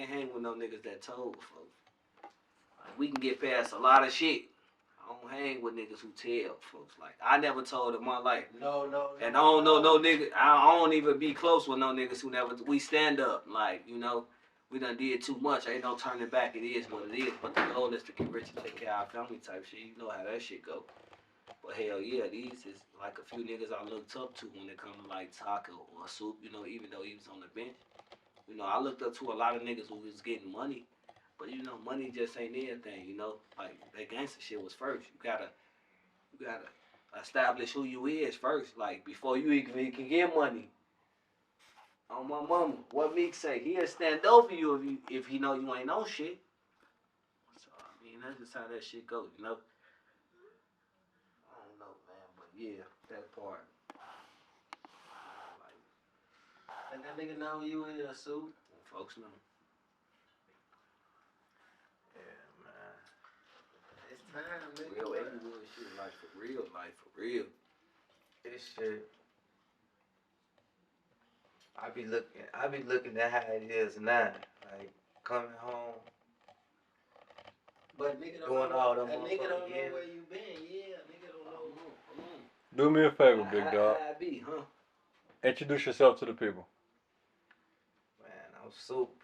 ain't hanging with no niggas that told folks. Like, we can get past a lot of shit. I don't hang with niggas who tell folks. Like, I never told in my life. No. And I don't know no niggas. I don't even be close with no niggas who never. We stand up. Like, you know, we done did too much. Ain't no turning back. It is what it is. But the goal is to get rich and take care of our family type shit. You know how that shit go. But hell yeah, these is like a few niggas I looked up to when it come to like Taco or Soup. You know, even though he was on the bench. You know, I looked up to a lot of niggas who was getting money. But you know, money just ain't everything, you know. Like that gangster shit was first. You gotta establish who you is first. Like before you even can get money. On my mama, what Meek say? He'll stand over you if he know you ain't no shit. So I mean that's just how that shit goes, you know. I don't know, man, but yeah, that part. Like, let that nigga know you in a suit. Folks know. It's time, nigga. Real Inglewood shit, like for real. This shit. I be looking at how it is now. Like coming home. But nigga don't doing know, all them nigga don't know years. where you been. Yeah, nigga don't know. Come on. Do me a favor, big dog. I be, huh? Introduce yourself to the people. Man, I'm Soup.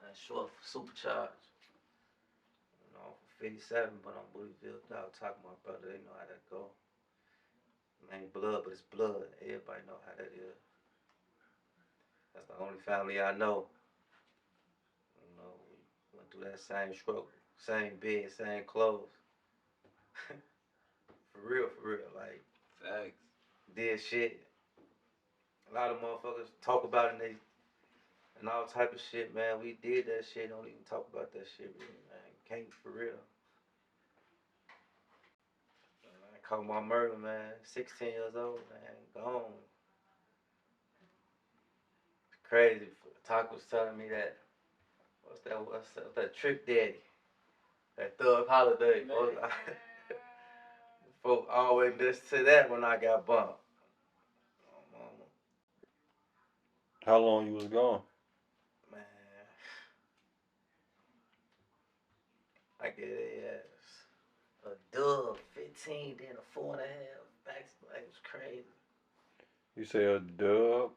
That's short for Supa Charge. You know, I'm from 57, but I'm Bootyville. I'll talk to my brother. They know how that go. It ain't blood, but it's blood. Everybody know how that is. That's the only family I know. You know, we went through that same struggle, same bed, same clothes. For real, like. Facts. Did shit. A lot of motherfuckers talk about it and all type of shit, man. We did that shit. Don't even talk about that shit, really, man. Can't for real. I caught my murder, man. 16 years old, man. Gone. It's crazy. Talk was telling me that. What's that Trick Daddy? That Thug Holiday. Folks always listen to that when I got bumped. How long you was gone? Man, I get it as a dub, 15, then a 4.5. Back it was crazy. You say a dub.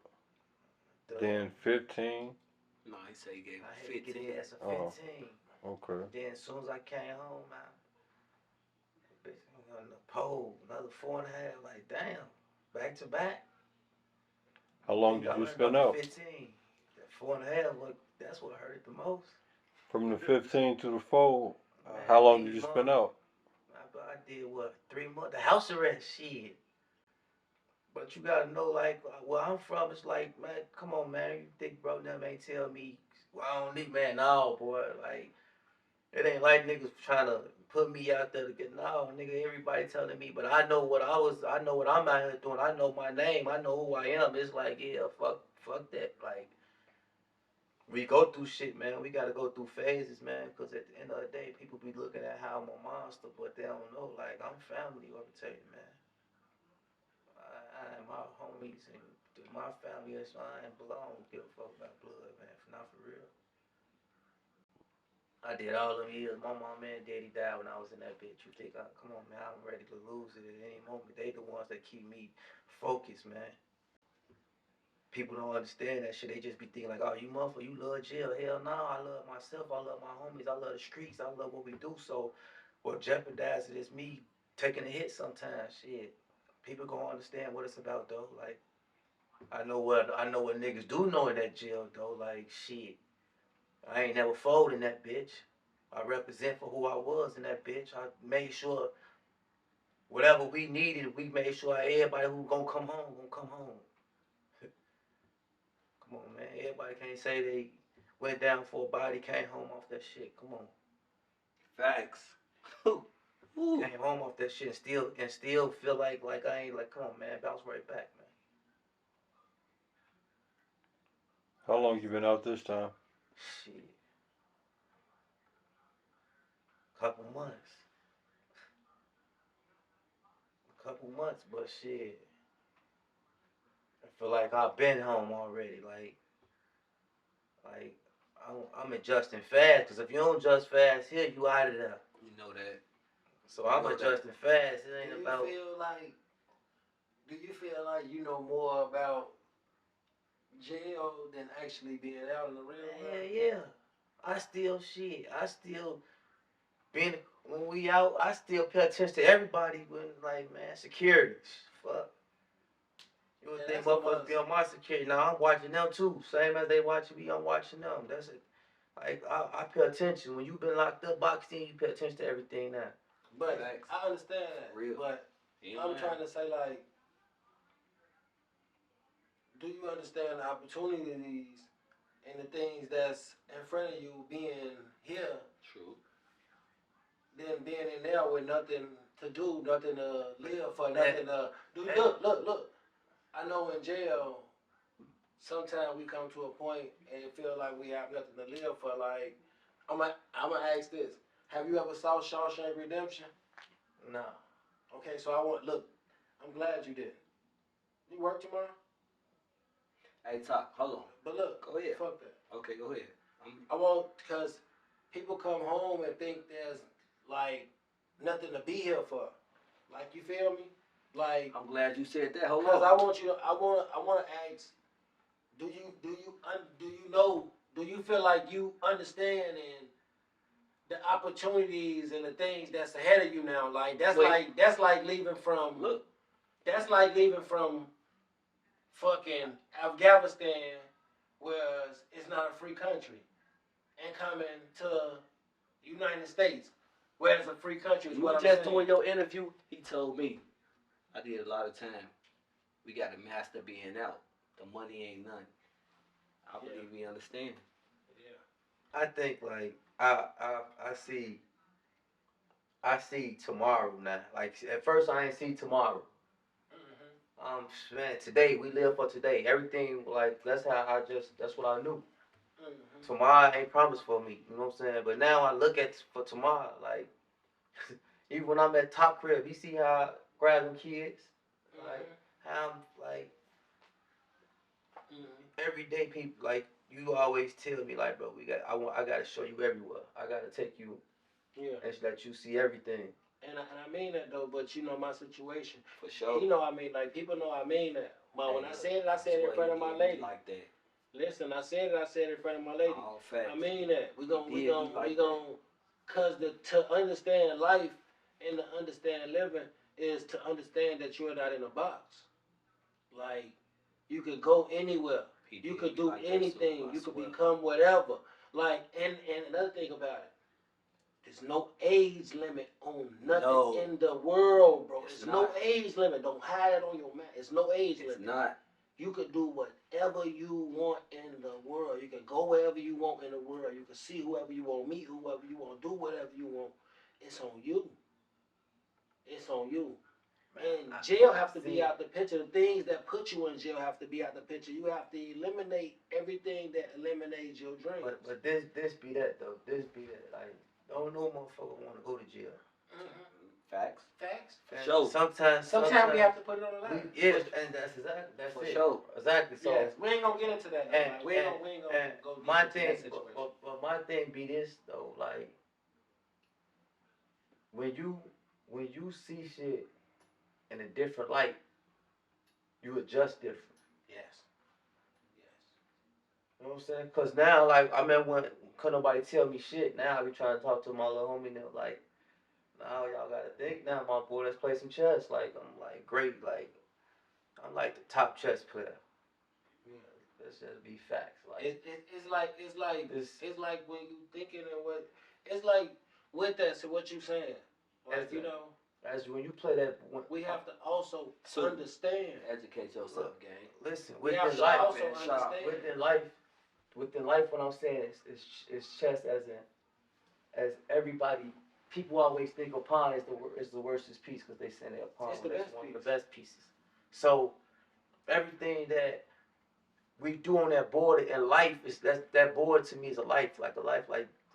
Then 15. No, he said he gave I me 15. Had to get it as a 15. Okay. Then as soon as I came home, bitch, on the pole, another 4.5. Like damn, back to back. How long did you spend out? 15. That 4.5, that's what hurt the most. From the 15 to the 4, how long did you spend out? I did what, 3 months? The house arrest, shit. But you gotta know, like, where I'm from, it's like, man, come on, man. You think bro them ain't tell me, well, I don't need, man, no, boy. Like, it ain't like niggas trying to put me out there to get, no, nigga, everybody telling me. But I know what I know what I'm out here doing. I know my name. I know who I am. It's like, yeah, fuck that. Like, we go through shit, man. We gotta go through phases, man. Because at the end of the day, people be looking at how I'm a monster, but they don't know, like, I'm family oriented, man. I my homies and my family, so I ain't belong. Give a fuck about blood, man. Not for real. I did all them years. My mom and daddy died when I was in that bitch. You think, come on, man, I'm ready to lose it at any moment. They the ones that keep me focused, man. People don't understand that shit. They just be thinking like, oh, you motherfucker, you love jail. Hell no, I love myself. I love my homies. I love the streets. I love what we do. So what jeopardizes it is me taking a hit sometimes. Shit. People gonna understand what it's about though. Like, I know what niggas do know in that jail though. Like, shit, I ain't never fold in that bitch. I represent for who I was in that bitch. I made sure whatever we needed, we made sure everybody who gonna come home. Come on, man. Everybody can't say they went down for a body, came home off that shit. Come on. Facts. Came home off that shit and still feel like I ain't like, come on, man, bounce right back, man. How long you been out this time? Shit. Couple months, but shit. I feel like I've been home already. Like I'm adjusting fast, cause if you don't adjust fast here, you out of there. You know that. So I'm adjusting fast. It ain't about. Do you feel like you know more about jail than actually being out in the real world? Hell yeah. I still being when we out, I still pay attention to everybody when like man, security. Fuck. You would think motherfuckers be on my security. Now I'm watching them too. Same as they watching me, I'm watching them. That's it. Like I pay attention. When you've been locked up, boxed in, you pay attention to everything now. But I understand that. Real. But I'm trying to say like, do you understand the opportunities and the things that's in front of you being here? True. Then being in there with nothing to do, nothing to live for, nothing to do. Look. I know in jail, sometimes we come to a point and feel like we have nothing to live for. Like, I'm gonna ask this: have you ever saw Shawshank Redemption? No. Okay, so I'm glad you did. You work tomorrow? Hey, talk. Hold on. But look, go ahead. Fuck that. Okay, go ahead. Because people come home and think there's like nothing to be here for. Like, you feel me? Like, I'm glad you said that. Hold on. because I want to ask, do you feel like you understand and the opportunities and the things that's ahead of you now? Like, that's like leaving from fucking Afghanistan, where it's not a free country, and coming to United States, where it's a free country. You just doing your interview. He told me. I did a lot of time. We got to master being out. The money ain't none. I believe we understand. Yeah. I think like I see tomorrow now. Like at first I ain't see tomorrow. Man, today we live for today. Everything like that's what I knew. Tomorrow ain't promised for me. You know what I'm saying? But now I look at for tomorrow like even when I'm at Top Crib, you see how I grab them kids, like how I'm like everyday people like you always tell me like bro I gotta show you everywhere. I gotta take you and let you see everything. And I mean that though, but you know my situation. For sure. You know I mean like people know I mean that. But when I said it in front of my lady. Like that. Listen, I said it in front of my lady. All facts. I mean that. We gonna cause to understand life and to understand living is to understand that you're not in a box. Like you could go anywhere. You could do anything. You could become whatever. Like and another thing about it. There's no age limit on nothing in the world, bro. There's no age limit. Don't hide it on your map. It's no age limit. It's not. You could do whatever you want in the world. You can go wherever you want in the world. You can see whoever you want, meet whoever you want, do whatever you want. It's on you. It's on you. And jail have to be out the picture. The things that put you in jail have to be out the picture. You have to eliminate everything that eliminates your dreams. But this be that though. This be that. Like don't no motherfucker want to go to jail. Facts. For sure. Sometimes we have to put it on the line. And that's it. For sure. Exactly. So we ain't gonna get into that. We ain't gonna go my into thing, that situation. but my thing be this though. Like when you see shit in a different light, you adjust different. Yes. You know what I'm saying? Cause now, like I remember when couldn't nobody tell me shit. Now I be trying to talk to my little homie. And they're like, now y'all gotta think. Now my boy, let's play some chess. Like I'm like great. Like I'm like the top chess player. Yeah. Let's just be facts. Like it's like when you thinking and what it's like with that. So what you saying? Like you know. As when you play that, we have to also understand. Educate yourself, gang. Listen, within life, what I'm saying is chess as everybody. People always think a pawn is the worst piece because they say a pawn is one of the best pieces. So everything that we do on that board in life is that board to me is a life like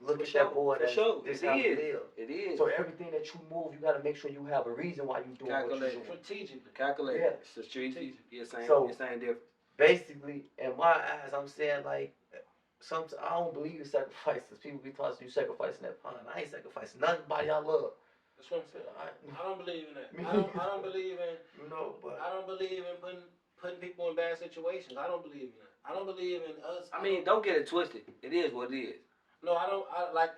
look at that board as this how we live. It is. So everything that you move, you got to make sure you have a reason why you doing what you're doing. Strategically. Calculate. Yeah. Strategic. You're saying so, different. Basically, in my eyes, I'm saying like sometimes I don't believe in sacrifices. People be talking you sacrificing that pond. I ain't sacrificing nobody I love. That's what I'm saying. I don't believe in that. Me I don't believe in. But I don't believe in putting people in bad situations. I don't believe in that. I don't believe in us. I mean, don't get it twisted. It is what it is. No, I don't.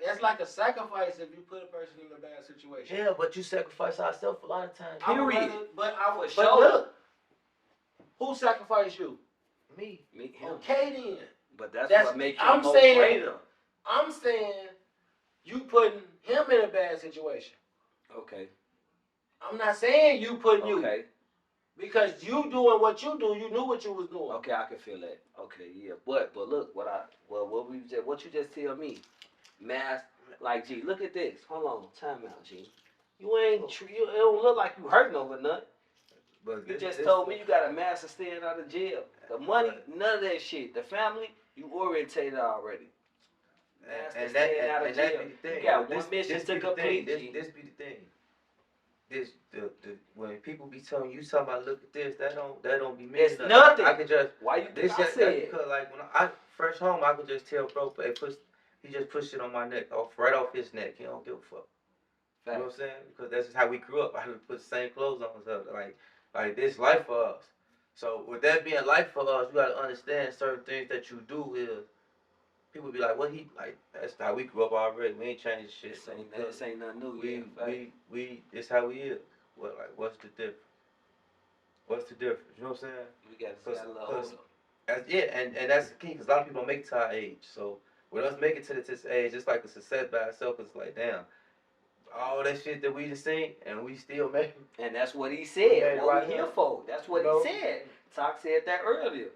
That's like a sacrifice if you put a person in a bad situation. yeah, but you sacrifice ourselves a lot of times. Period. But sure. look, who sacrificed you? Me. Him. Okay then. But that's what makes you I'm more saying- greater. I'm saying you putting him in a bad situation. Okay. I'm not saying you putting you. Okay. Because you doing what you do, you knew what you was doing. Okay, I can feel that. Okay, yeah. But look, what you just tell me, mass, like, G, look at this. Hold on, time out, G. You it don't look like you hurting over nothing. But You just told me you got a master staying out of jail. The money, none of that shit. The family, you orientated already. Master staying out of jail. You got one mission to complete, G. This be the thing. When people be telling you talking about look at this, that don't be meaning It's nothing. I could just Why you think I that's said? because like when I first home I could just tell bro, hey, he just pushed it on my neck, right off his neck. He don't give a fuck. You know what I'm saying? Because that's just how we grew up. I would put the same clothes on and stuff. Like this life for us. So with that being life for us, you gotta understand certain things that you do is people be like, what he like? That's how we grew up already. We ain't changed shit. This ain't nothing new. We it's how we is. What's the difference? What's the difference? You know what I'm saying? We got to a little older. And that's the key because a lot of people don't make it to our age. So with us making it to this age, it's like a success by itself. It's like damn, all that shit that we just seen and we still make it. And that's what he said. What right we here now. for? That's what No. he said. Talk said that earlier.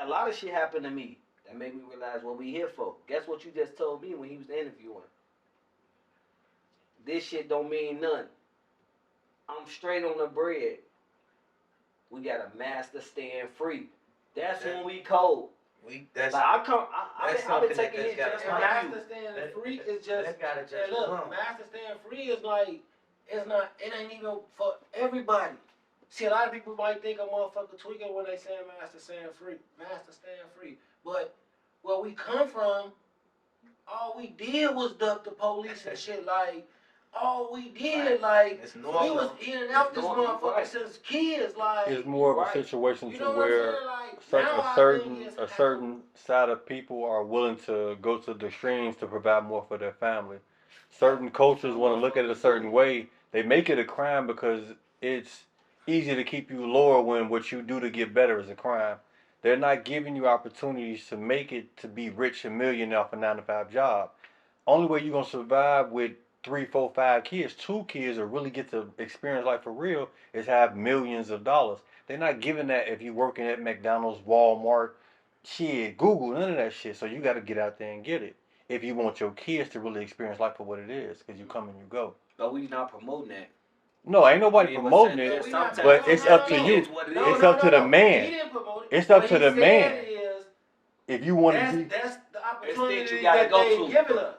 A lot of shit happened to me that made me realize what we here for. Guess what you just told me when he was interviewing? This shit don't mean nothing. I'm straight on the bread. We got a master staying free. That's when we cold. That's Like I've been taking his just like you. Master staying free is just. That gotta just Look, come. master staying free is like it ain't even for everybody. See, a lot of people might think a motherfucker tweaking when they saying master staying free. But where we come from, all we did was duck the police and shit. Like, all we did, like, It's we normal. was in and out this normal, motherfucker right. since kids. Like, It's more of a Right. situation you to know what I'm where saying? Like, now I think a certain side of people are willing to go to the extremes to provide more for their family. Certain cultures want to look at it a certain way. They make it a crime because it's easy to keep you lower when what you do to get better is a crime. They're not giving you opportunities to make it to be rich and millionaire off a 9-to-5 job. Only way you're gonna survive with 3, 4, 5 kids, 2 kids, or really get to experience life for real is have millions of dollars. They're not giving that if you're working at McDonald's, Walmart, shit, Google, none of that shit. So you got to get out there and get it if you want your kids to really experience life for what it is, because you come and you go. But we not promoting that. No, ain't nobody promoting saying it, that sometimes but it's up to you. It's what it is. It's up to the man. He didn't promote it. It's up What to he the said man. is, If you want to be, that's the you opportunity gotta that go they to. giving us.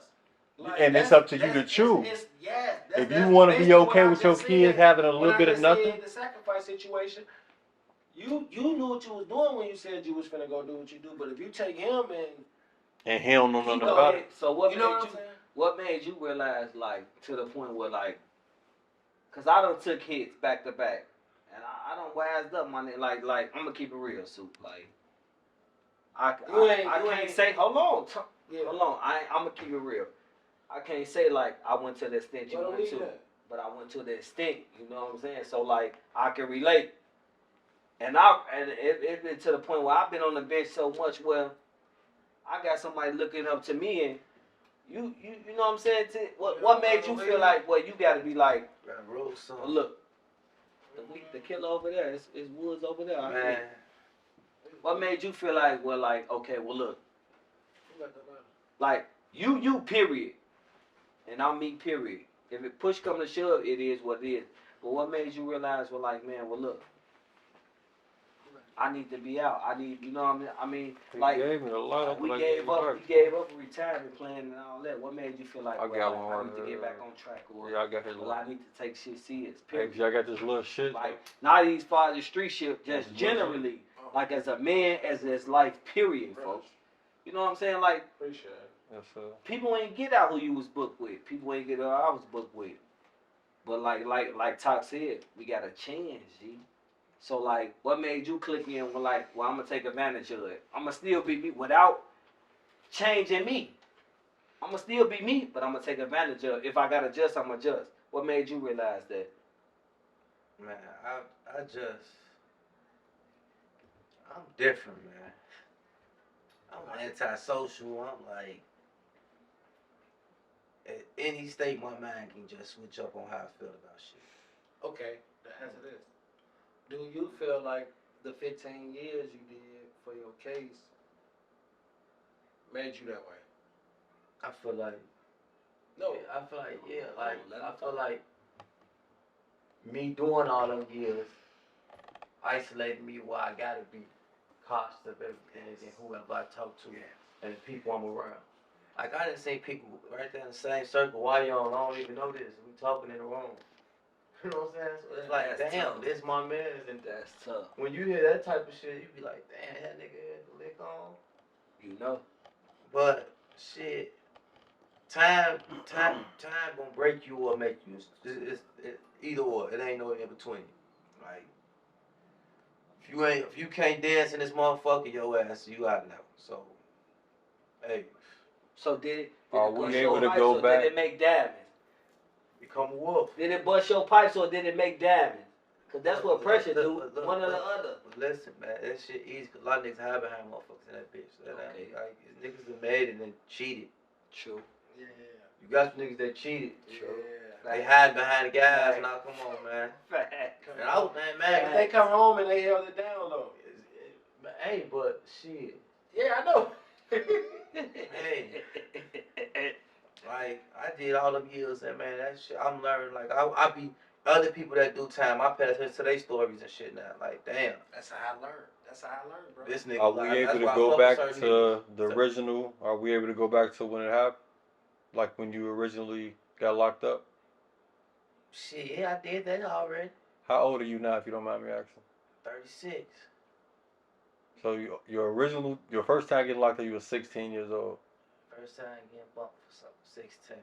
and it's up to you to choose. If you want to be basically what okay I with your just kids said having a when little I bit of just nothing, said the sacrifice situation, you knew what you was doing when you said you was finna go do what you do. But if you take him and he don't know He nothing go about ahead. it. So what you know made what you? I'm saying? What made you realize, like, to the point where, like, cause I done took hits back to back, and I done wised up, my nigga. Like, I'm gonna keep it real, Soup. Like, I can't say. Hold on, hold on. I'm gonna keep it real. I can't say like I went to the extent you went to, but I went to the extent. You know what I'm saying? So like I can relate, and it's been to the point where I've been on the bench so much where I got somebody looking up to me and. You know what I'm saying? What made you feel like, well, you got to be like, well, look, the killer over there, it's Woods over there. Man. What made you feel like, well, like, okay, well, look, like, you, period, and I'm me, period. If it push come to shove, it is what it is. But what made you realize, well, like, man, well, look, I need to be out. I need, you know what I mean? Like, He gave me a lot. we gave up a retirement plan and all that. What made you feel like, I got one I need to get back on track, or Yeah, I got his. well, I need to take shit serious. Hey, Period. I got this little shit. Like, not these far the street shit, just generally, like as a man, as his life, period, folks. You know what I'm saying? Like, Appreciate it. Yes, sir. people ain't get out who you was booked with. People ain't get out I was booked with. But like Talk said, we got a chance, G. So like, what made you click in with like, well, I'm gonna take advantage of it. I'm gonna still be me without changing me. I'm gonna still be me, but I'm gonna take advantage of it. If I gotta adjust, I'm adjust. What made you realize that? Man, I'm different, man. I'm antisocial. I'm like, at any state, my mind can just switch up on how I feel about shit. Okay, the answer this. Do you feel like the 15 years you did for your case made you that way? I feel like, No. I feel like, yeah, like, I feel like me doing all them years isolated me where I gotta be cautious of everything and whoever I talk to and the people I'm around. Like, I didn't see people right there in the same circle. Why y'all? I don't even know this. We talking in the room. You know what I'm saying? So it's like, That's damn, tough. this my man. And That's tough. when you hear that type of shit, you be like, damn, that nigga had the lick on. You know. But shit, time gonna break you or make you. It's either or. It ain't no in between. Like, if you can't dance in this motherfucker, your ass, you out now. So, hey, So did it Are we bust able your to pipes go or back? did it make diamonds? become a wolf. Did it bust your pipes or did it make diamonds? Cause that's what pressure do. Look, One or the other. But listen, man, that shit easy. Cause a lot of niggas hide behind motherfuckers in that bitch. Okay. Like, niggas that made it and then cheated. True. Yeah. You got some niggas that cheated. True. They hide behind the guys. Now, come on, man. Fact. And I was, man, They come home and they held it down though. Hey, but shit. Yeah, I know. Hey, like, I did all them years, and man, that shit, I'm learning. Like, I be other people that do time. I pass to their stories and shit now. Like, damn, That's how I learned, bro. this nigga. Are we like, able that's to why I go fuck back with certain to niggas. the original? Are we able to go back to when it happened? Like when you originally got locked up? Shit, yeah, I did that already. How old are you now, if you don't mind me asking? 36. So your first time getting locked up, you were 16 years old. First time getting bumped for something. 16.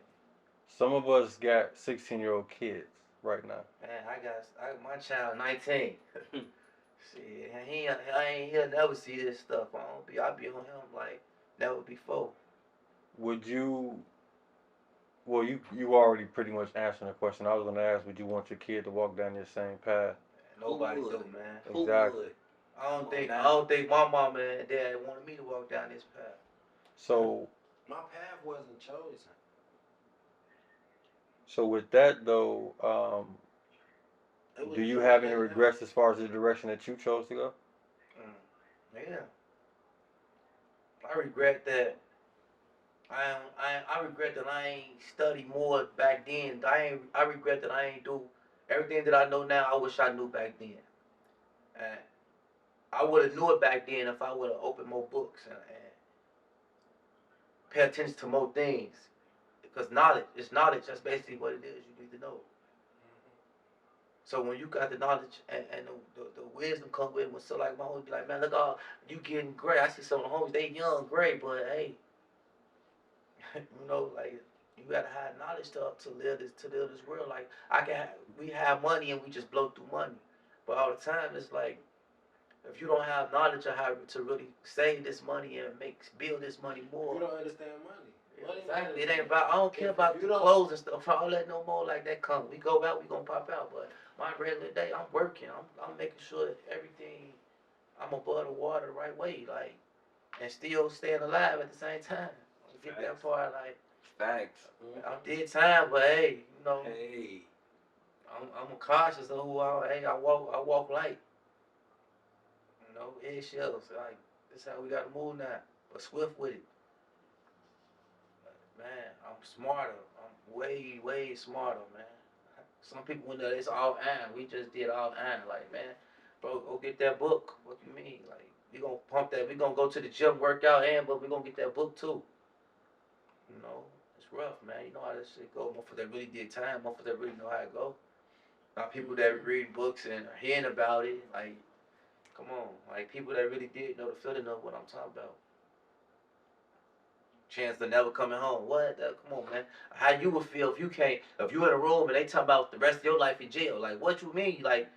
Some of us got 16-year-old kids right now. Man, my child 19. Shit, he'll never see this stuff. I'll be on him like never before. Would you? Well, you already pretty much answered the question I was going to ask. Would you want your kid to walk down your same path? Nobody Who do, would? man. Who Exactly. would? I don't think my mama and dad wanted me to walk down this path. So My path wasn't chosen. so with that though, do you have any regrets as far as the direction that you chose to go? Yeah. I regret that. I regret that I ain't studied more back then. I regret that I ain't do everything that I know now. I wish I knew back then. And I would have knew it back then if I would have opened more books and pay attention to more things. Because knowledge, that's basically what it is. You need to know. So when you got the knowledge and the wisdom come with it, when so like my homies be like, man, look all you getting gray. I see some of the homies, they young, gray, but hey, you know, like you gotta have knowledge to live this world. Like we have money and we just blow through money, but all the time it's like if you don't have knowledge of how to really save this money and build this money more. You don't understand money. Exactly. It ain't about. I don't care about the clothes and stuff. All that no more. Like that come. We go out. We gonna pop out. But my regular day, I'm working. I'm making sure that everything. I'm above the water the right way. Like, and still staying alive at the same time. Get that part. Like, Facts. I did time, but hey, you know. Hey. I'm cautious of who I walk light. You know, eggshells. Like, this how we gotta move now. But swift with it. Man, I'm smarter. I'm way, way smarter, man. Some people know it's all iron. We just did all iron. Like, man, bro, go get that book. What you mean? Like, we gonna pump that. We gonna go to the gym, work out, but we gonna get that book too. You know, it's rough, man. You know how this shit go. Motherfuckers that really did time. Motherfuckers that really know how it go. Not people that read books and are hearing about it. Like, come on. Like, people that really did know the feeling of what I'm talking about. Chance of never coming home. What? Come on, man. How you would feel if you in a room and they talk about the rest of your life in jail? Like, what you mean? Like,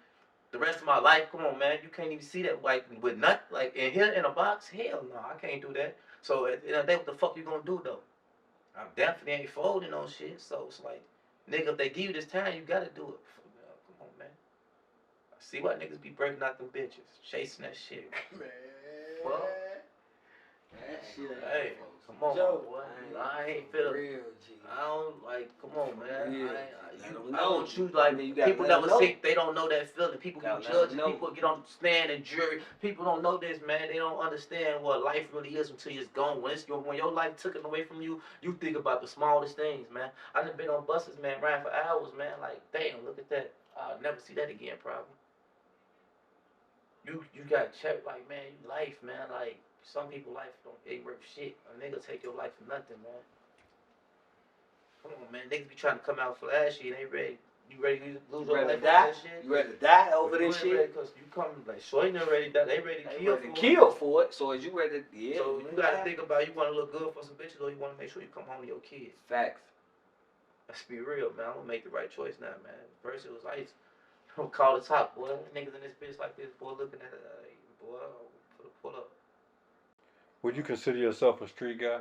the rest of my life? Come on, man. You can't even see that, like, with nothing. Like, in here in a box? Hell no, I can't do that. So, at the end of the day, what the fuck you gonna do, though? I definitely ain't folding on shit. So, it's like, nigga, if they give you this time, you gotta do it. Come on, man. I see why niggas be breaking out them bitches. Chasing that shit. Man. Well, That shit ain't hey, folks. come on, Joe, boy. I ain't feel. Real G. I don't like. Come on, man. Yeah. I don't choose like people never see. They don't know that feeling. People be judging. People get on stand and jury. People don't know this, man. They don't understand what life really is until it's gone. When your life took it away from you, you think about the smallest things, man. I done been on buses, man, riding for hours, man. Like, damn, look at that. I'll never see that again, probably. You got checked, like, man, life, man. Like, some people life ain't worth shit. A nigga take your life for nothing, man. Come on, man. Niggas be trying to come out flashy and they ready. You ready to lose your life over that shit? You ready to die over this shit? Because you come like shorty not ready to die. They ready to kill for it. So is you ready? Yeah. So you gotta think about you want to look good for some bitches or you want to make sure you come home to your kids. Facts. Let's be real, man. I'm gonna make the right choice now, man. First it was ice. I'm gonna call the top, boy. Niggas in this bitch like this, boy, looking at it, boy. Pull up. Would you consider yourself a street guy?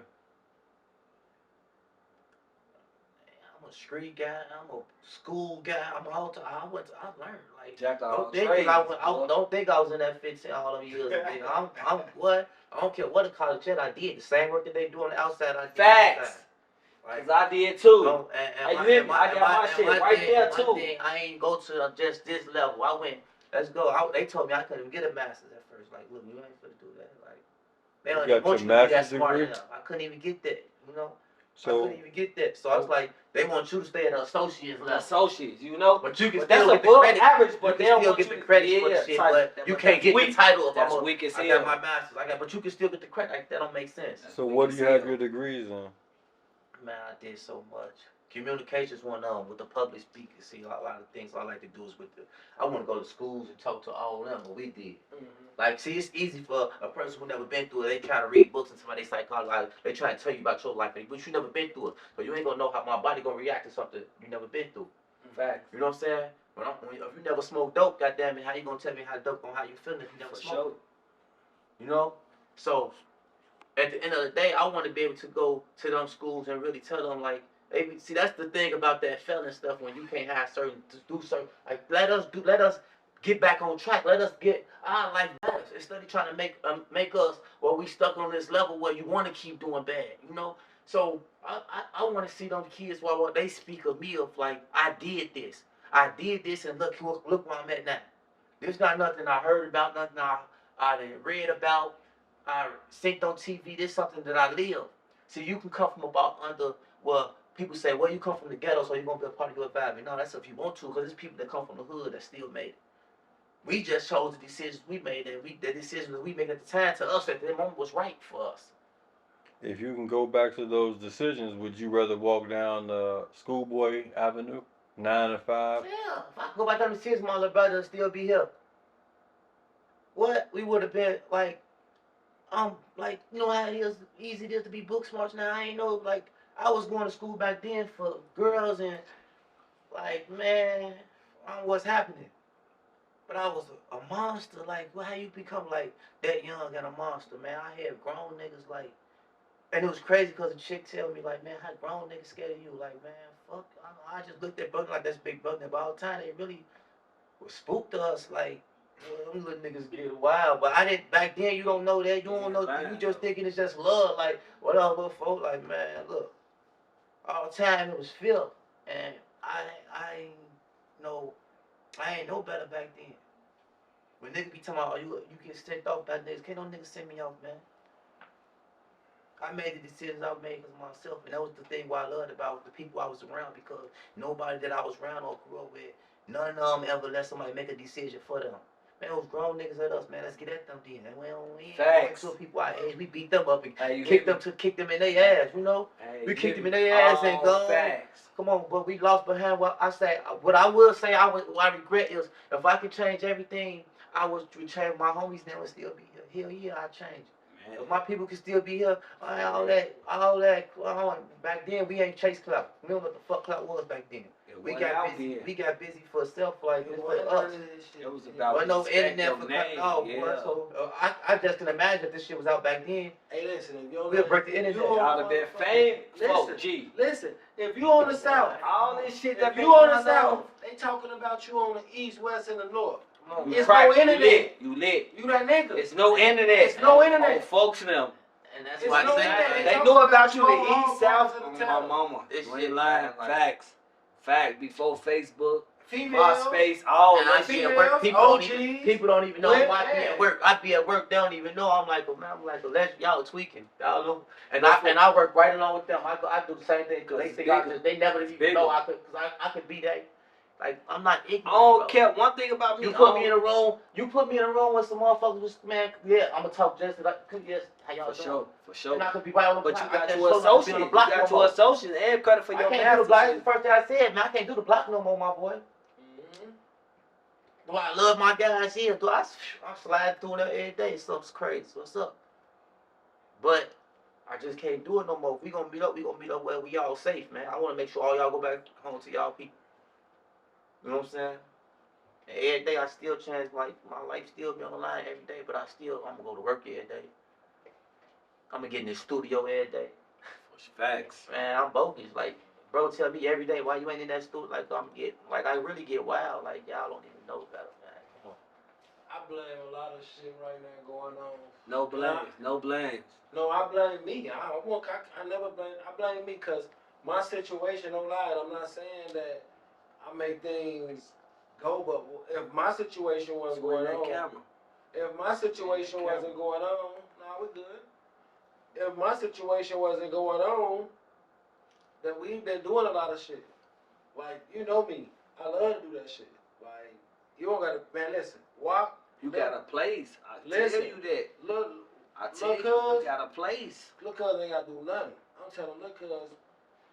I'm a street guy. I'm a school guy. I'm all time. I learned like. Jack Don't think I was in that 15 all them years. I'm what? I don't care what a college yet I did. The same work that they do on the outside, I did. Facts. Like, cause I did too. I got my shit right there too. I ain't go to just this level. I went. Let's go. They told me I couldn't even get a master's at first. Like, look, you ain't finna do that. Like, they don't even want you to be that smart enough. I couldn't even get that. You know. So, I couldn't even get that. So I was like, they want you to stay at an associate's level. Associates, you know. But you can still get the credit. Average, but you can still get the credit for the shit. But you can't get the title of that's weak as hell. I got my master's. But you can still get the credit. Like, that don't make sense. So what do you have your degrees in? Man, I did so much. Communications one with the public speaking. See, a lot of things I like to do is I want to go to schools and talk to all of them, but we did. Mm-hmm. Like, see, it's easy for a person who never been through it. They try to read books and somebody psychology. Like, they try to tell you about your life, but you never been through it. So you ain't gonna know how my body gonna react to something you never been through. Facts. You know what I'm saying? If you never smoked dope, goddamn it, how you gonna tell me how dope on how you feeling if you never smoked? Sure. You know? So at the end of the day, I want to be able to go to them schools and really tell them, like, see, that's the thing about that felon stuff when you can't have do certain, like, let us get back on track. Let us get our life better. Instead of trying to make us, well, we stuck on this level where you want to keep doing bad, you know? So I want to see them kids while they speak of me of, like, I did this and look where I'm at now. This not nothing I heard about, nothing I didn't read about. I seen on TV. This is something that I live. See, you can come from people say, well, you come from the ghetto, so you're going to be a part of your environment. No, that's if you want to, because there's people that come from the hood that still made it. We just chose the decisions we made, and the decisions that we made at the time to us at the moment was right for us. If you can go back to those decisions, would you rather walk down Schoolboy Avenue, 9 to 5? Yeah, if I could go back down the decisions, my little brother would still be here. What? We would have been, like, you know how easy it is to be book smart now. I ain't know, like, I was going to school back then for girls and, like, man, I don't know what's happening. But I was a monster. Like, how you become, like, that young and a monster, man? I had grown niggas, like, and it was crazy because the chick tell me, like, man, how grown niggas scared of you? Like, man, fuck, I just looked at brother like that's big brother. But all the time, they really was spooked to us, like, well, them little niggas get wild, but I didn't, back then, you don't know that, you don't know, you just thinking it's just love, like, whatever, folks, like, man, look, all the time it was filth, and I ain't know better back then. When niggas be talking about, you get sent off by niggas, can't no niggas send me off, man. I made the decisions I made because of myself, and that was the thing what I loved about the people I was around, because nobody that I was around or grew up with, none of them ever let somebody make a decision for them. Man, those grown niggas at us, man. Let's get at them then. And we ain't to people our age. We beat them up and kick them in their ass, you know? We kicked them in their ass and gone. Facts. Come on, but we lost behind. What I will say, what I regret is, if I could change everything, I would change my homies. Then would still be here. Hell yeah, I change. If my people can still be here, all that. Back then, we ain't chase clout. We don't know what the fuck clout was back then. We got busy for self, like for us. It was about But no respect internet for cutting off, boy. So I just can imagine if this shit was out back then. Hey, listen, if you we'll break the internet. Out of their fame. Listen, if you on the south, all this shit that you on the south, they talking about you on the east, west, and the north. It's no internet. You lit. You that nigga. It's no internet. It's no internet. Oh, folks them. And that's why I say they knew about you the east, south. My mama. This shit shit lying. Facts. Before Facebook. Females, MySpace, all and that I be shit. at work. People don't even know. I be yeah. at work. I be at work. They don't even know. I'm like, y'all tweaking. Y'all know. And I work right along with them. I do the same thing because they think they never even know I could be that. Like I'm not ignorant. I don't care. One thing about me. You put me in a room. You put me in a room with some motherfuckers. With, man, yeah, I'm gonna talk just like yes. How y'all doing? For sure. And I could be right on the But block. you got to associate. You got to associate and credit for your I can't do the block. That's the first thing I said, man. I can't do the block no more, my boy. Do I love my guys here? I slide through there every day. Something's crazy. What's up? But I just can't do it no more. If we gonna meet up where we all safe, man. I want to make sure all y'all go back home to y'all people. You know what I'm saying? And every day I still change, like my life still be on the line every day, but I'm gonna go to work every day. I'm gonna get in the studio every day. Facts. Man, I'm bogus. Like, bro, tell me every day why you ain't in that studio. Like I really get wild. Like y'all don't even know better, man. Come on. I blame a lot of shit right now going on. No blame. No, I blame me. I never blame. I blame me because my situation. Don't lie. I'm not saying that I make things go, but if my situation wasn't going on, if my situation wasn't going on, nah, we good. If my situation wasn't going on, then we've been doing a lot of shit. Like, you know me, I love to do that shit. Like, you don't gotta, man, listen, walk. You got a place. I tell you that. Look, I tell you got a place. Look, cuz ain't gotta do nothing. I'm telling look, cuz,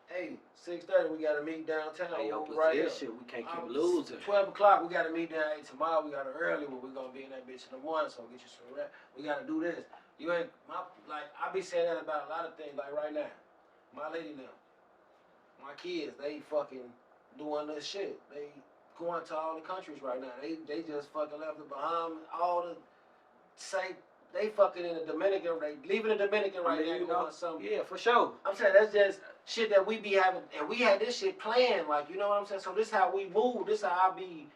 hey, 6:30 we gotta meet downtown. Hey, yo, right here. We can't keep losing. 12 o'clock we gotta meet down. Hey, tomorrow we got an early one. We gonna be in that bitch in the morning, so get you some rest. We gotta do this. You ain't I be saying that about a lot of things. Like right now, my lady now, my kids, they fucking doing this shit. They going to all the countries right now. They just fucking left the Bahamas, all the same. They fucking in the Dominican. They leaving the Dominican right now. You know something? Yeah, for sure. I'm saying that's just shit that we be having, and we had this shit planned. Like, you know what I'm saying? So this how we move. This how I be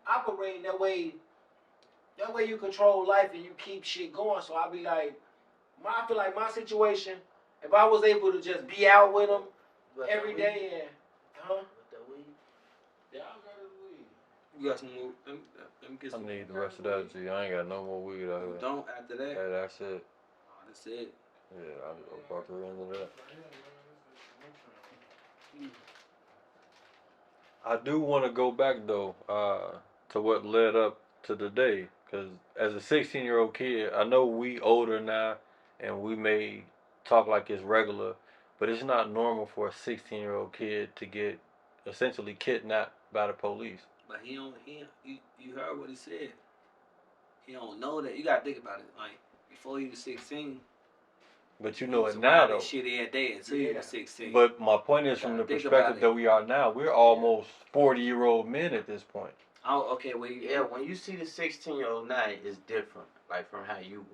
operating that way. That way you control life and you keep shit going. So I be like, I feel like my situation, if I was able to just be out with them every day and, yeah, I got the weed. You got some more? Let me get some. I need the rest of that, G. I ain't got no more weed out here. Don't after that? Hey, that's it. Oh, that's it. Yeah, I'm about to run into that. I do want to go back, though, to what led up to today. Because as a 16-year-old kid, I know we older now, and we may talk like it's regular, but it's not normal for a 16-year-old kid to get essentially kidnapped by the police. But you heard what he said. He don't know that. You gotta think about it. Like, before he was 16. But you know it now, though. Shit every day until he was 16. But my point is, from the perspective that we are now, we're almost 40-year-old men at this point. Oh, okay. Well, when you see the 16-year-old now, it's different. Like from how you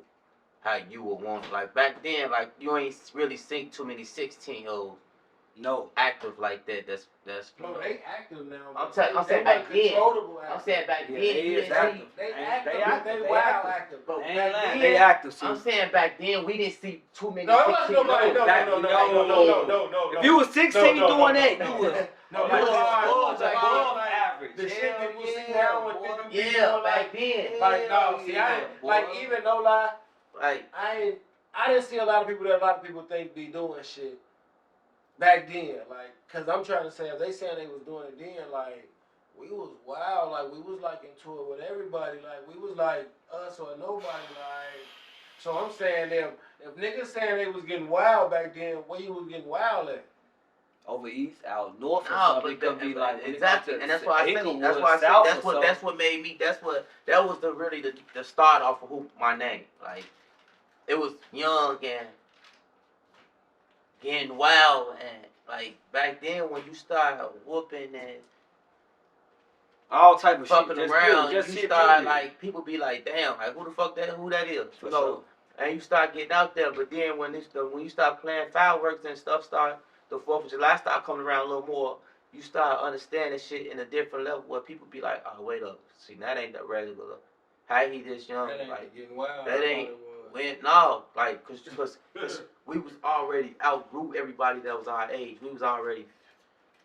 would want. Like back then, like you ain't really seen too many 16-year-olds. No. Active like that. That's. No, they active now. I'm saying back then. I'm saying back then. They active. They wild active. They active. I'm saying back then we didn't see too many. No. If you was 16 doing that, you was. No, above average. The shit that you see now with them people, back then. Like no, see, like even no lie, like I didn't see a lot of people that a lot of people think be doing shit back then. Like, cause I'm trying to say if they saying they was doing it then, like we was wild, like we was like into it with everybody, like we was like us or nobody, like. So I'm saying if niggas saying they was getting wild back then, where you was getting wild at? Over east, out north, no, but it could be like exactly, and that's why I said that's what made me. That was the start off of my name. Like it was young and getting wild, and like back then when you start whooping and all type of fucking shit. around, just you shit, start period. like people be like, damn, like who the fuck who that is, For you know? sure. And you start getting out there, but then when you start playing fireworks and stuff, the 4th of July start coming around a little more. You start understanding shit in a different level where people be like, oh wait up, see that ain't the regular. How he this young? That ain't like getting wild. that ain't. No, like, cause we was already outgrew everybody that was our age. We was already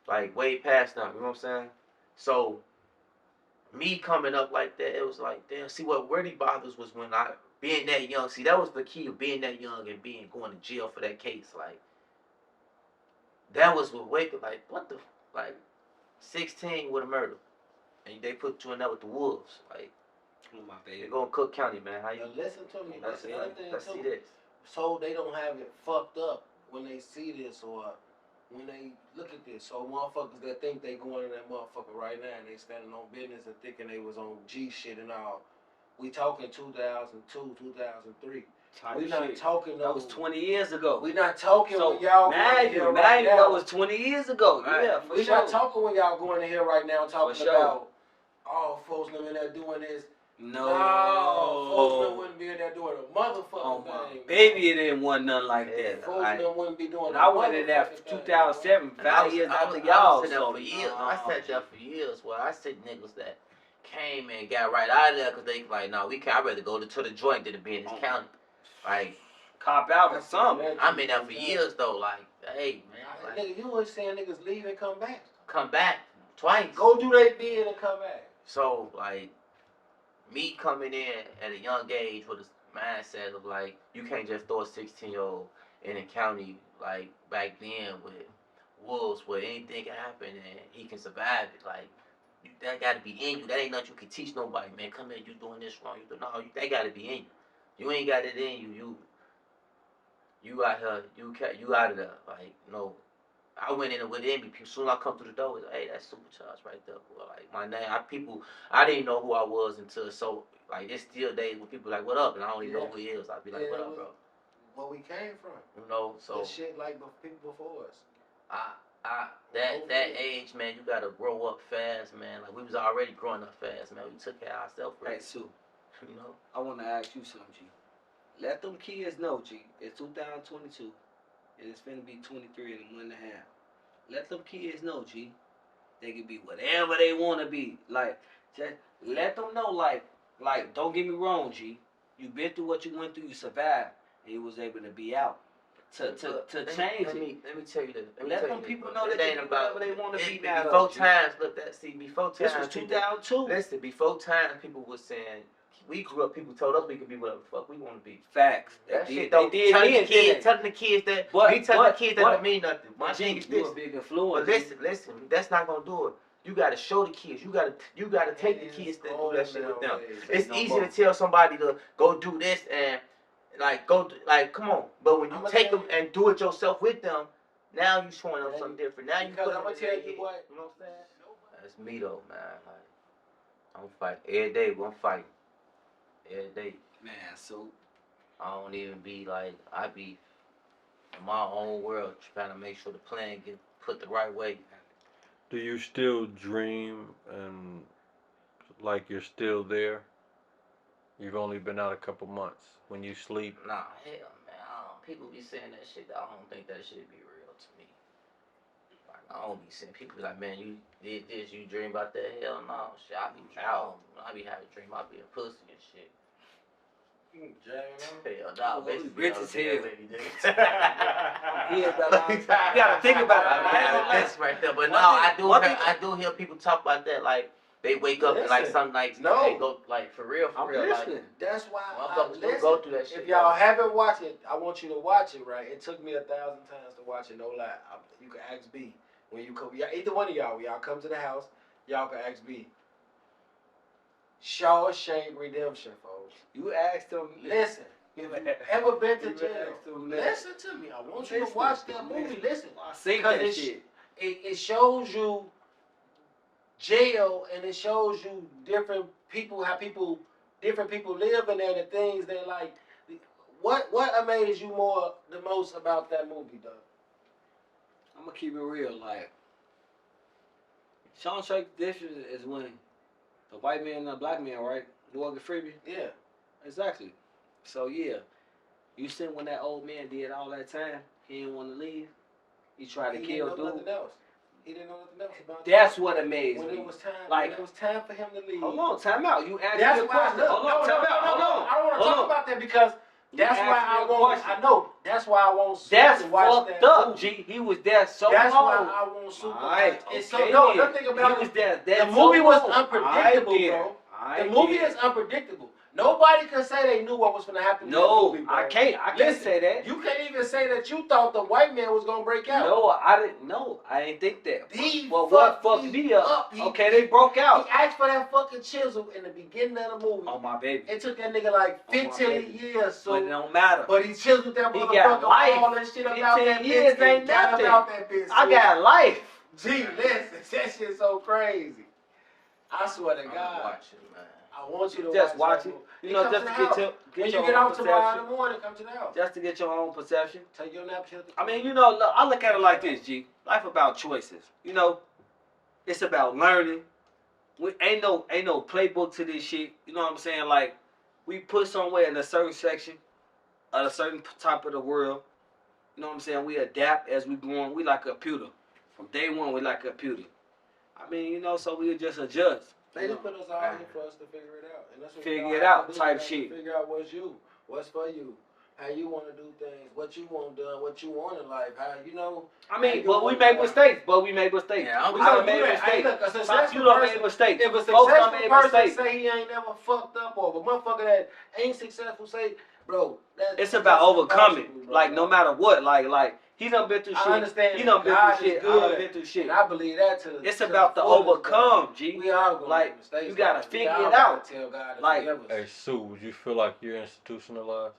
like way past them. You know what I'm saying? So me coming up like that, it was like, damn. See, what really bothers was when I being that young. See, that was the key of being that young and going to jail for that case. Like that was what like what the like 16 with a murder, and they put you in there with the wolves. Like, Oh my baby. they go in Cook County, man. How you? Now listen to me. Let's That's another thing see too. this. So they don't have it fucked up when they see this or when they look at this. So motherfuckers that think they going in that motherfucker right now and they standing on business and thinking they was on G shit and all. We talking 2002, 2003. We not talking That was 20 years ago. We not talking So when y'all going here right now. That was 20 years ago. Right. Yeah, for We sure. not talking when y'all going in here right now talking For sure. about all folks them in there doing this. No. Folks them wouldn't be in there doing a motherfucking Oh my thing. baby, it didn't want nothing like Yeah. that. Folks them wouldn't be doing And a I went in there motherfucking 2007, And I 5 years I after was y'all. sitting there So for years. I sat there for years. Well, I seen niggas that came and got right out of there because they like, no, we can't. I'd rather go to the joint than to be in this county. Like, cop out or something. I'm in there for years though. Like, hey man, like, Nigga, you always saying niggas leave and come back. come back twice. Go do they bid and come back. So like, me coming in at a young age with a mindset of like, you can't just throw a 16-year-old in a county like back then with wolves where anything can happen and he can survive it. Like, that got to be in you. That ain't nothing you can teach nobody, man. Come here, you doing this wrong. That got to be in you. You ain't got it in you. You out here. You out of there. Like, no. I went in with envy. As soon as I come through the door, it's like, hey, that's Supa Charge right there. Boy. Like, my name, I didn't know who I was until, so, like, it's still days when people like, what up? And I don't even know who he is. I'd be like, what up, bro? Where we came from. You know, so. That shit like people before us. That age, man, you gotta grow up fast, man. Like, we was already growing up fast, man. We took care of ourselves, right? Hey, Sue, You know? I want to ask you something, G. Let them kids know, G. It's 2022, and it's finna be 23 in a month and a half. Let them kids know, G. They can be whatever they want to be. Like, just let them know, like, don't get me wrong, G. You been through what you went through, you survived, and you was able to be out. To change it. Let me tell you this. Let them people know that they ain't whatever they want to be now. Before times, before times. This was 2002. Listen, before times, people was saying, we grew up, people told us we could be whatever the fuck we want to be. Facts. That shit they did telling me the kids, telling the kids that, that don't mean nothing. My thing is this. You a big influence. But listen, that's not gonna do it. You gotta show the kids. You gotta take the kids to do that shit with them. It's easy to tell somebody to go do this and come on. But when you take them and do it yourself with them, now you showing them something different. Now you put them in their head. You know what I'm saying? That's me though, man. Like, I'm fighting every day. I'm fighting every day. Man, so I don't even be like, I be in my own world trying to make sure the plan get put the right way. Do you still dream and like you're still there? You've only been out a couple months. When you sleep? Nah, hell, man. People be saying that shit. I don't think that shit be real to me. Like, I don't be saying, people be like, man, you did this, you dream about that? Hell no. Shit, I be having a dream. I be a pussy and shit. Hell no, basically. Rich as hell. You gotta think about it. That's right there. But no, I do hear people talk about that. Like, they wake up and like some nights they go like for real. Listening. Like, that's why motherfuckers don't go through that shit. If y'all haven't watched it, I want you to watch it. Right? It took me 1,000 times to watch it. No lie. You can ask B when you come. Either one of y'all, y'all come to the house, y'all can ask B. Shawshank Redemption, folks. You asked them. Listen. If you ever been to jail, listen to me. I want you to watch that movie. Listen. I see that shit. It shows you jail, and it shows you different people, how different people live in there, the things they like. what amazed you the most about that movie, dog? I'm gonna keep it real. Like, Shawshank difference is when the white man and the black man, right? Morgan Freeman. Yeah. Exactly. So yeah, you see when that old man did all that time, he didn't want to leave. He tried to kill dude. Nothing else. He didn't know nothing else about That's what amazed when me. it was time. Like, when it was time for him to leave. Hold on, time out. You asked That's me a why. question. Look, Hold on, time out. Hold on. I don't want to talk about that because that's why asked me I a won't. question. I know. That's why I won't. That's to watch fucked that up, movie. G. He was there so That's long. why I won't super. Alright, It's okay, so no. then. Nothing about He was there. the That's movie so was long. unpredictable, Alright, bro. Alright, The movie then. is unpredictable. Nobody can say they knew what was going to happen. No, in the movie, bro. I can't Listen, say that. You can't even say that you thought the white man was going to break out. No, I didn't. No, I didn't think that. He Well, what fucked me up? Okay, they broke out. He asked for that fucking chisel in the beginning of the movie. On my baby. It took that nigga like 15 years. So, but it don't matter. But he chiseled that He motherfucker. got life. All that shit about 15 that years bitch. ain't nothing. About that bitch. I got life. Gee, listen, that shit's so crazy. I swear to I'm God. watching, man. I want you to Just watch that it. movie. You know, Come just to to the get house. your When your you get own out tomorrow in perception. the morning, come to the house. Just to get your own perception. Take your nap. I mean, you know, look, I look at it like this, G. Life about choices. You know, it's about learning. We ain't no playbook to this shit. You know what I'm saying? Like, we put somewhere in a certain section of a certain type of the world. You know what I'm saying? We adapt as we go on. We like a computer. From day one, we like a computer. I mean, you know, so we just adjust. They just put us all here for us to figure it out. And that's what Figure we it all out have to do. type We have to shit. Figure out what's for you, how you want to do things, what you want done, what you want in life, how you know. I mean, but we make mistakes. Yeah, we I done made mistakes. Hey, look, a successful You done person, made mistakes. if a Folks done successful made person mistakes. say he ain't never fucked up, or if a motherfucker that ain't successful say, bro, It's about that's overcoming. impossible, bro. Like, no matter what. Like, he done been through shit. I understand. He done been God through is shit. I good, done been through shit. and I believe that to the. It's to about the to fullest, overcome, bro. G. We all gonna Like, make mistakes. you gotta bro. figure We all it out. gotta tell God to Like, forgive us. Hey, Sue, would you feel like you're institutionalized?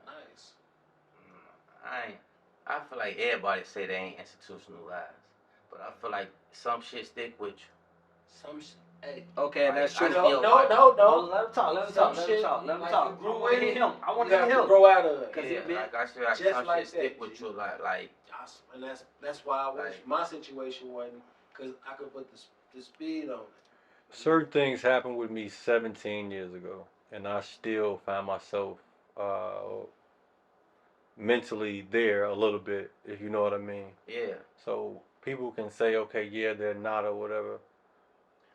Nice. I feel like everybody say they ain't institutionalized, but I feel like some shit stick with you. Some shit. Hey. Okay, that's true. I No, feel no, like- no, no. Oh, let him talk. Let him Some talk. Let shit him talk. Let him like talk. you grew I want to hear with, him. I want you to hear have to him. grow out of it. 'Cause he Yeah, been- like I feel like just some like shit stick that. with you, like And that's why I wish Like- my situation wasn't, because I could put the speed on it. Certain things happened with me 17 years ago, and I still find myself mentally there a little bit, if you know what I mean. yeah. So people can say, okay, yeah, they're not or whatever.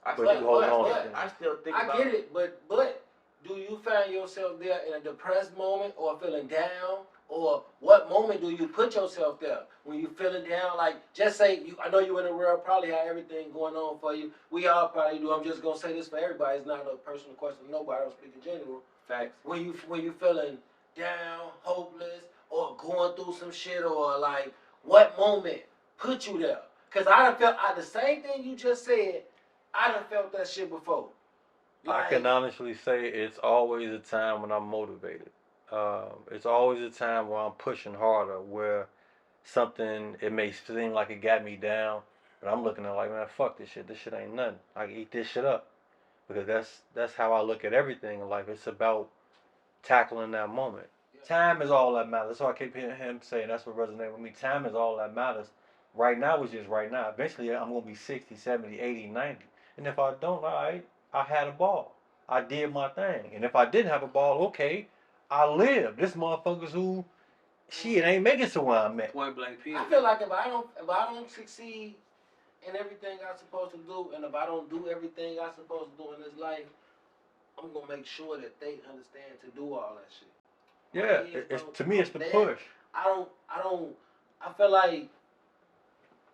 I But still, you hold on to but things. I still think I about get it, but do you find yourself there in a depressed moment or feeling down? Or what moment do you put yourself there? When you feeling down, like just say I know you in the world probably have everything going on for you. We all probably do. I'm just gonna say this for everybody. It's not a personal question to nobody. I'm speaking general. Facts. When you feeling down, hopeless, or going through some shit, or like what moment put you there? Cause I done felt the same thing you just said. I done felt that shit before. I can honestly say it's always a time when I'm motivated. It's always a time where I'm pushing harder, where something, it may seem like it got me down, but I'm looking at it like, man, fuck this shit. This shit ain't nothing. I can eat this shit up. Because that's how I look at everything in life. It's about tackling that moment. Time is all that matters. That's what I keep hearing him say, and that's what resonates with me. Time is all that matters. Right now is just right now. Eventually, I'm going to be 60, 70, 80, 90. And if I don't, all right, I had a ball. I did my thing. And if I didn't have a ball, okay, I lived. This motherfuckers who, shit, ain't making it to where I'm at. Point blank period. I feel like if I don't succeed in everything I'm supposed to do, and if I don't do everything I'm supposed to do in this life, I'm gonna make sure that they understand to do all that shit. Yeah, to me, it's the push. I feel like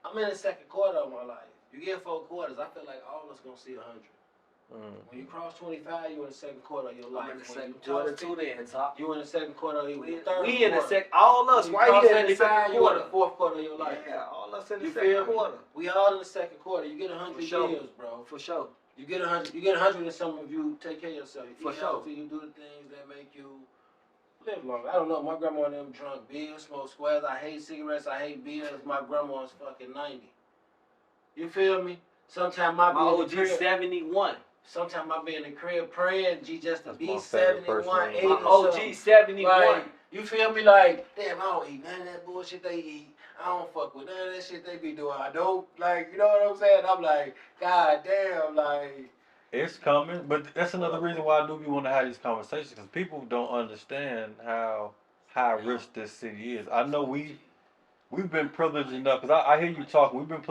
I'm in the second quarter of my life. You get 4 quarters, I feel like all of us gonna see 100. When you cross 25, you in the second quarter of your life. I'm in the second quarter too then, top. You in the second quarter of your We third in the quarter. second, all us right here in the second you in quarter. the fourth quarter of your life. Yeah, all us in the You second feel me? quarter. We all in the second quarter. You get 100 For sure. years, bro. For sure. You get 100. You get 100, and some of you take care of yourself. You For eat sure. healthy, you do the things that make you live longer. I don't know. My grandma and them drunk beer, smoke squares. I hate cigarettes. I hate beers. My grandma's fucking 90. You feel me? Sometimes My my OG 71. sometimes I be in the crib praying, just to That's be my favorite 71, person. 80 My or OG something. 71. Like, you feel me? Like, damn, I don't eat none of that bullshit they eat. I don't fuck with none of that shit they be doing. I don't, like, you know what I'm saying? I'm like, God damn, like. It's coming, but that's another reason why I do be want to have these conversations because people don't understand how high risk this city is. I know we've been privileged enough because I hear you talking. We've been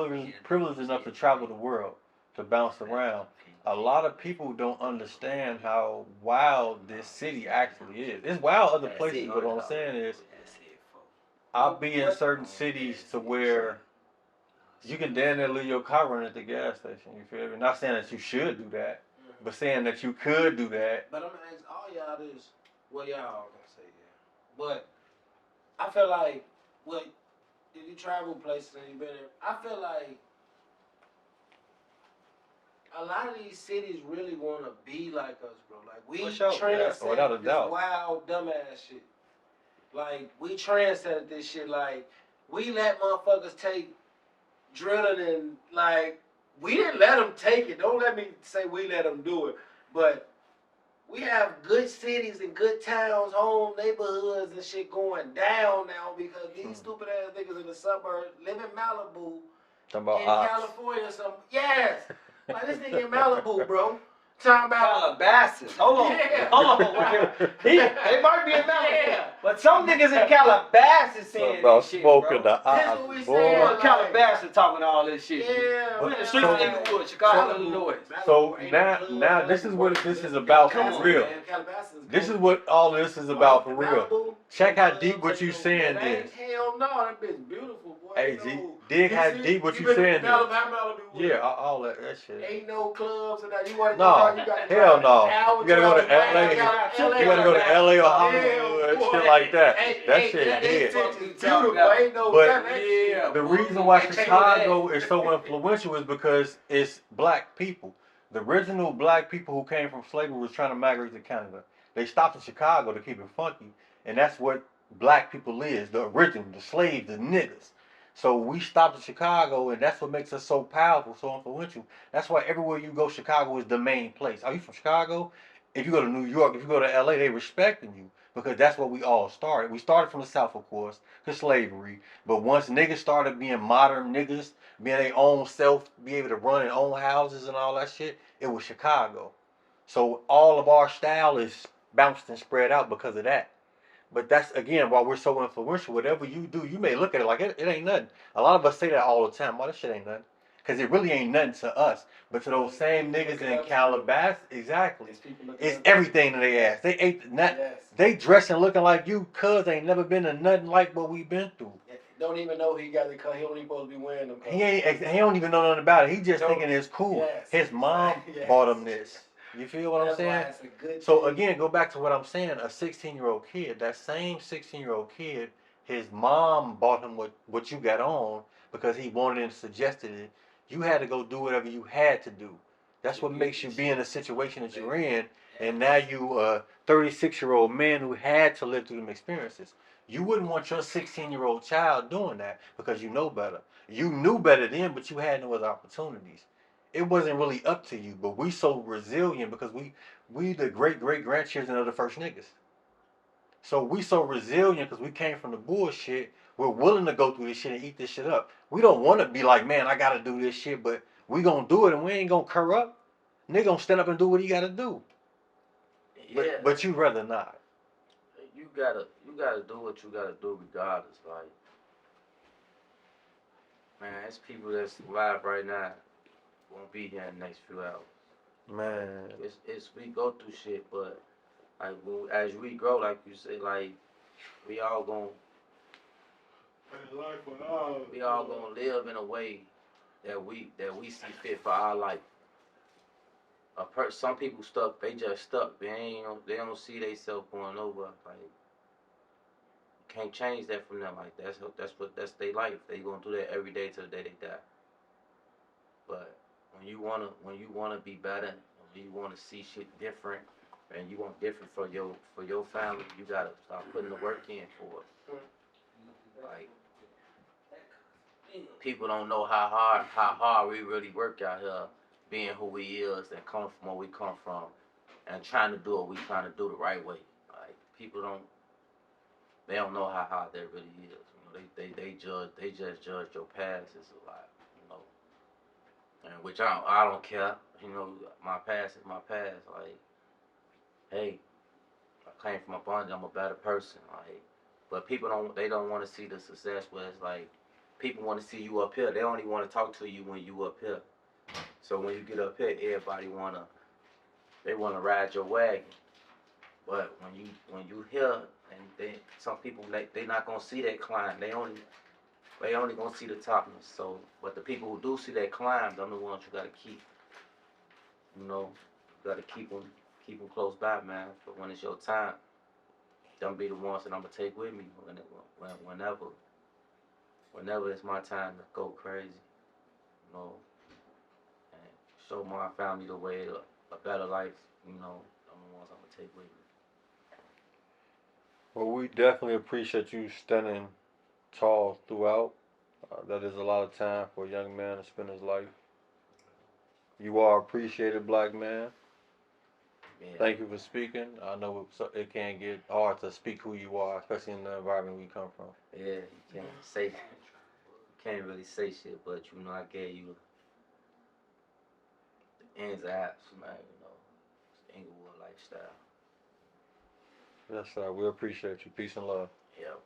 privileged enough to travel the world, to bounce around. A lot of people don't understand how wild this city actually is. It's wild other places, but what I'm saying is, I'll be in certain cities to where you can damn near leave your car running at the gas station. You feel me? Not saying that you should do that, but saying that you could do that. But I'm gonna ask all y'all this. Well, y'all all gonna say yeah. But I feel like, well, if you travel places and you've been there, I feel like a lot of these cities really want to be like us, bro. Like, we For sure, transcend without a this doubt. wild, dumbass shit. Like, we transcended this shit. Like, we let motherfuckers take drilling and, like, we didn't let them take it. Don't let me say we let them do it. But we have good cities and good towns, home neighborhoods and shit going down now because these stupid ass niggas in the suburbs live in Malibu, Talking about in ops. California or something. Yes. Like, this nigga in Malibu, bro. Talking about Calabasas. Hold on. Yeah. Hold on. They might be in Malibu. Yeah. But some niggas in Calabasas saying About this shit, smoking bro. the That's ops, what we boy. saying. Boy, Calabasas talking all this shit. Yeah, We in the streets So- of Inglewood, Chicago, Illinois. So now this is what this is about Come for on, real. man. Calabasas is This is good. what all this is about for real. Malibu, Check how deep what you saying that ain't- is. Hell no, that bitch beautiful, boy. Hey, You G, know, dig how see, deep what you been to saying is. Malibu, Yeah, all that shit. Ain't no clubs and that. You want to No, go out, you got to hell drive no. an hour, You gotta go to 2 hours, LA. LA, You gotta go to LA or Yeah, Hollywood, boy. shit like that. Hey, That hey, shit that hit. bitch is beautiful. Ain't no But that shit. Yeah, The boy. reason why Hey, check Chicago is so influential is because it's black people. The original black people who came from slavery was trying to migrate to Canada. They stopped in Chicago to keep it funky, and that's what black people is. The original, the slaves, the niggas. So we stopped in Chicago, and that's what makes us so powerful, so influential. That's why everywhere you go, Chicago is the main place. Are you from Chicago? If you go to New York, if you go to LA, they respecting you because that's where we all started. We started from the South, of course, because slavery. But once niggas started being modern niggas, being their own self, be able to run their own houses and all that shit, it was Chicago. So all of our style is bounced and spread out because of that. But that's again why we're so influential. Whatever you do, you may look at it like it ain't nothing. A lot of us say that all the time. Well, this shit ain't nothing, because it really ain't nothing to us. But to those same niggas in Calabasas, exactly, it's everything in their ass. They ate the nut. Yes. They dressing looking like you, cuz ain't never been to nothing like what we been through. Don't even know he got the cut. He don't even supposed to be wearing them. He don't even know nothing about it. He just thinking it's cool. Yes. His mom Yes. bought him this. You feel what I'm That's why saying? it's a good So thing. again, go back to what I'm saying. A 16-year-old kid, that same 16-year-old kid, his mom bought him what you got on because he wanted and suggested it. You had to go do whatever you had to do. That's what makes you be in the situation that you're in. And now you a 36-year-old man who had to live through them experiences. You wouldn't want your 16-year-old child doing that because you know better. You knew better then, but you had no other opportunities. It wasn't really up to you, but we so resilient because we the great grandchildren of the first niggas. So we so resilient because we came from the bullshit. We're willing to go through this shit and eat this shit up. We don't want to be like, man, I gotta do this shit, but we gonna do it and we ain't gonna curl up. Nigga gonna stand up and do what he gotta do. Yeah. But you rather not. You gotta do what you gotta do regardless. Like, man, it's people that's live right now won't be here in the next few hours. Man. It's we go through shit, but like as we grow, like you say, like we all gonna live in a way that we see fit for our life. Some people stuck, they just stuck. They don't see themselves going over. Like, can't change that from them. Like that's their life. They gonna do that every day till the day they die. But when you wanna be better, when you wanna see shit different, and you want different for your family, you gotta start putting the work in for it. Like, people don't know how hard we really work out here being who we is and coming from where we come from and trying to do what we trying to do the right way. Like people they don't know how hard that really is. You know, they just judge your past as a lot. You know, and which I don't care. You know, my past is my past. Like, hey, I came from a bondage. I'm a better person. Like, but people don't want to see the success where it's like people want to see you up here. They only want to talk to you when you up here. So when you get up here, everybody wanna ride your wagon. But when you here and some people they not gonna see that climb. They only gonna see the topness. So but the people who do see that climb, them the ones you gotta keep. You know, you gotta keep them close by, man. But when it's your time, them be the ones that I'm gonna take with me whenever it's my time to go crazy. You know, and show my family the way to a better life. You know, them the ones I'm gonna take with me. Well, we definitely appreciate you standing tall throughout. That is a lot of time for a young man to spend his life. You are appreciated, black man. Yeah. Thank you for speaking. I know it can get hard to speak who you are, especially in the environment we come from. Yeah, can't really say shit, but you know I gave you the ins and outs, man. You know, it's Inglewood lifestyle. Yes, sir. We appreciate you. Peace and love. Yep.